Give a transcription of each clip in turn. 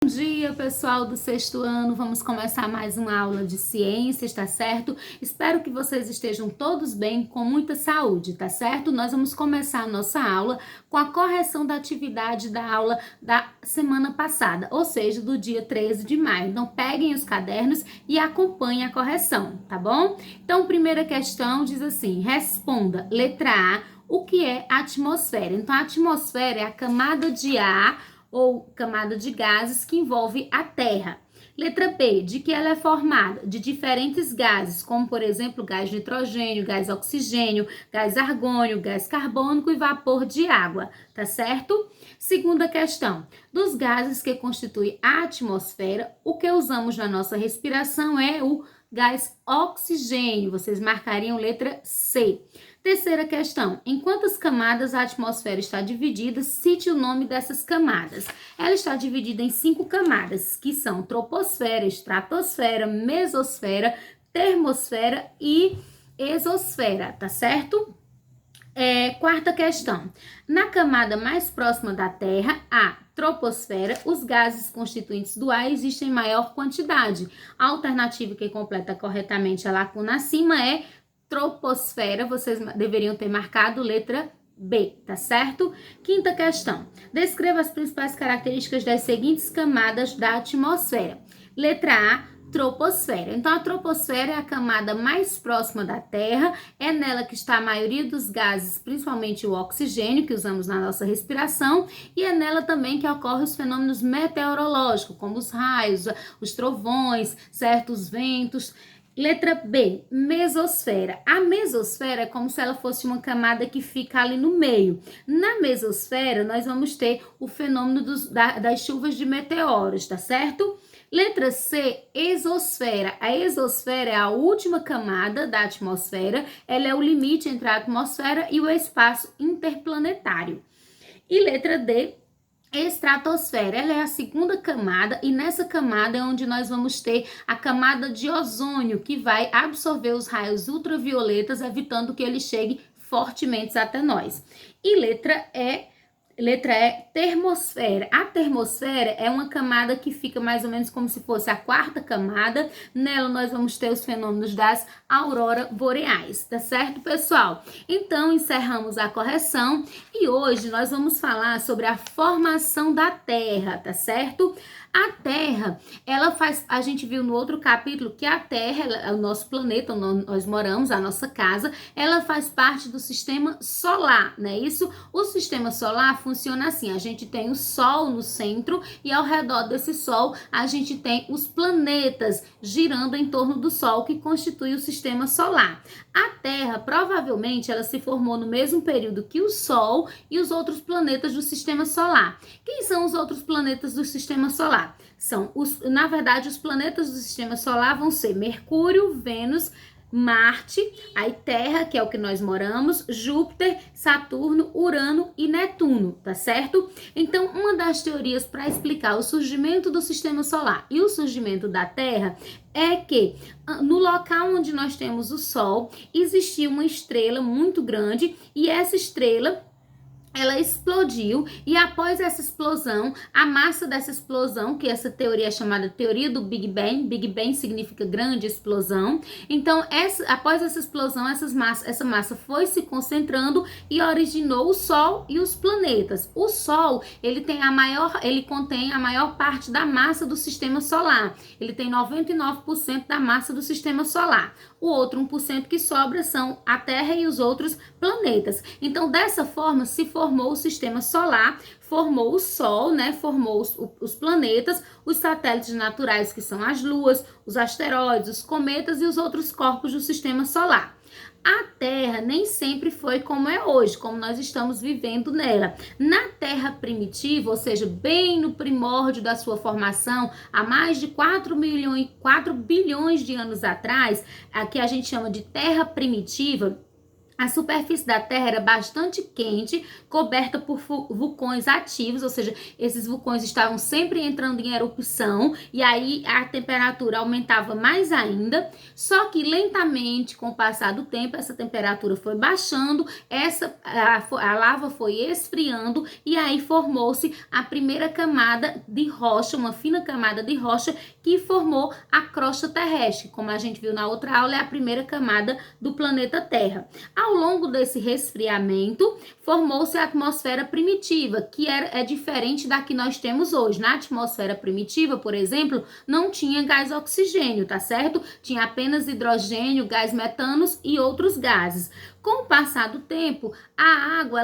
Bom dia, pessoal do sexto ano. Vamos começar mais uma aula de ciências, tá certo? Espero que vocês estejam todos bem, com muita saúde, tá certo? Nós vamos começar a nossa aula com a correção da atividade da aula da semana passada, ou seja, do dia 13 de maio. Então, peguem os cadernos e acompanhem a correção, tá bom? Então, primeira questão diz assim: responda, letra A, o que é atmosfera? Então, a atmosfera é a camada de ar ou camada de gases que envolve a Terra. Letra B, de que ela é formada? De diferentes gases, como por exemplo, gás nitrogênio, gás oxigênio, gás argônio, gás carbônico e vapor de água, tá certo? Segunda questão, dos gases que constituem a atmosfera, o que usamos na nossa respiração é o gás oxigênio, vocês marcariam letra C. Terceira questão, em quantas camadas a atmosfera está dividida? Cite o nome dessas camadas. Ela está dividida em 5 camadas, que são troposfera, estratosfera, mesosfera, termosfera e exosfera, tá certo? Quarta questão, na camada mais próxima da Terra, a troposfera, os gases constituintes do ar existem em maior quantidade. A alternativa que completa corretamente a lacuna acima é troposfera, vocês deveriam ter marcado letra B, tá certo? Quinta questão, descreva as principais características das seguintes camadas da atmosfera. Letra A, troposfera. Então, a troposfera é a camada mais próxima da Terra, é nela que está a maioria dos gases, principalmente o oxigênio, que usamos na nossa respiração, e é nela também que ocorrem os fenômenos meteorológicos, como os raios, os trovões, certos ventos. Letra B, mesosfera. A mesosfera é como se ela fosse uma camada que fica ali no meio. Na mesosfera, nós vamos ter o fenômeno das chuvas de meteoros, tá certo? Letra C, exosfera. A exosfera é a última camada da atmosfera, ela é o limite entre a atmosfera e o espaço interplanetário. E letra D, estratosfera, ela é a segunda camada e nessa camada é onde nós vamos ter a camada de ozônio, que vai absorver os raios ultravioletas, evitando que eles cheguem fortemente até nós. E letra E, termosfera. A termosfera é uma camada que fica mais ou menos como se fosse a quarta camada. Nela nós vamos ter os fenômenos das auroras boreais, tá certo, pessoal? Então, encerramos a correção e hoje nós vamos falar sobre a formação da Terra, tá certo? A Terra, a gente viu no outro capítulo que a Terra, é o nosso planeta, onde nós moramos, a nossa casa, ela faz parte do sistema solar, não é isso? O sistema solar funciona assim, a gente tem o Sol no centro e ao redor desse Sol a gente tem os planetas girando em torno do Sol, que constitui o sistema solar. A Terra, provavelmente, ela se formou no mesmo período que o Sol e os outros planetas do sistema solar. Quem são os outros planetas do sistema solar? Na verdade, os planetas do sistema solar vão ser Mercúrio, Vênus, Marte, a Terra, que é o que nós moramos, Júpiter, Saturno, Urano e Netuno, tá certo? Então, uma das teorias para explicar o surgimento do sistema solar e o surgimento da Terra é que no local onde nós temos o Sol, existia uma estrela muito grande e essa estrela ela explodiu e após essa explosão, a massa dessa explosão, que essa teoria é chamada teoria do Big Bang significa grande explosão, então após essa explosão, essa massa foi se concentrando e originou o Sol e os planetas. O Sol, ele contém a maior parte da massa do sistema solar, ele tem 99% da massa do sistema solar. O outro 1% que sobra são a Terra e os outros planetas. Então, dessa forma, se formou o sistema solar, formou o Sol, né? Formou os planetas, os satélites naturais, que são as luas, os asteroides, os cometas e os outros corpos do sistema solar. A Terra nem sempre foi como é hoje, como nós estamos vivendo nela. Na Terra primitiva, ou seja, bem no primórdio da sua formação, há mais de 4 bilhões de anos atrás, a que a gente chama de Terra primitiva, A superfície da Terra era bastante quente, coberta por vulcões ativos, ou seja, esses vulcões estavam sempre entrando em erupção e aí a temperatura aumentava mais ainda. Só que lentamente, com o passar do tempo, essa temperatura foi baixando, a lava foi esfriando e aí formou-se a primeira camada de rocha, uma fina camada de rocha que formou a crosta terrestre. Como a gente viu na outra aula, é a primeira camada do planeta Terra. Ao longo desse resfriamento, formou-se a atmosfera primitiva, que é diferente da que nós temos hoje. Na atmosfera primitiva, por exemplo, não tinha gás oxigênio, tá certo? Tinha apenas hidrogênio, gás metano e outros gases. Com o passar do tempo, a água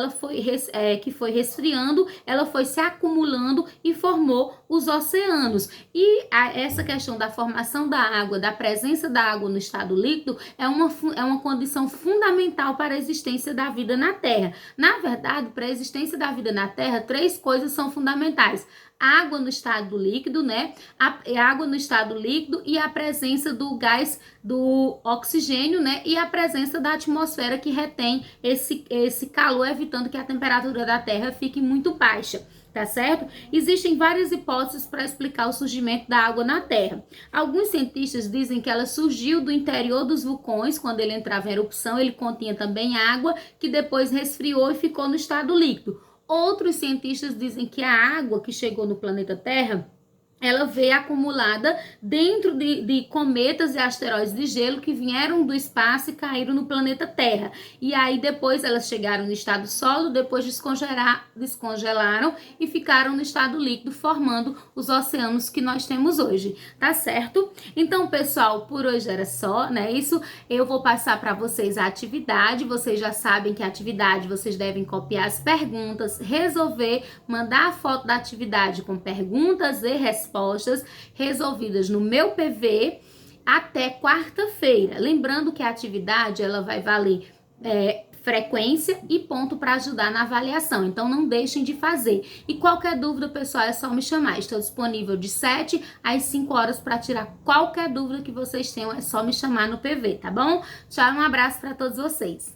que foi resfriando, ela foi se acumulando e formou os oceanos. E essa questão da formação da água, da presença da água no estado líquido, é uma condição fundamental para a existência da vida na Terra. Na verdade, para a existência da vida na Terra, 3 coisas são fundamentais: água no estado líquido, né? A água no estado líquido e a presença do gás do oxigênio, né? E a presença da atmosfera que retém esse calor, evitando que a temperatura da Terra fique muito baixa. Tá certo? Existem várias hipóteses para explicar o surgimento da água na Terra. Alguns cientistas dizem que ela surgiu do interior dos vulcões, quando ele entrava em erupção, ele continha também água, que depois resfriou e ficou no estado líquido. Outros cientistas dizem que a água que chegou no planeta Terra, ela veio acumulada dentro de cometas e asteroides de gelo que vieram do espaço e caíram no planeta Terra. E aí depois elas chegaram no estado sólido, depois descongelaram e ficaram no estado líquido, formando os oceanos que nós temos hoje, tá certo? Então, pessoal, por hoje era só, né? Isso, eu vou passar para vocês a atividade. Vocês já sabem que a atividade vocês devem copiar as perguntas, resolver, mandar a foto da atividade com perguntas e respostas resolvidas no meu PV até quarta-feira. Lembrando que a atividade ela vai valer frequência e ponto para ajudar na avaliação. Então não deixem de fazer. E qualquer dúvida, pessoal, é só me chamar. Estou disponível de 7 às 5 horas para tirar qualquer dúvida que vocês tenham. É só me chamar no PV, tá bom? Tchau, um abraço para todos vocês.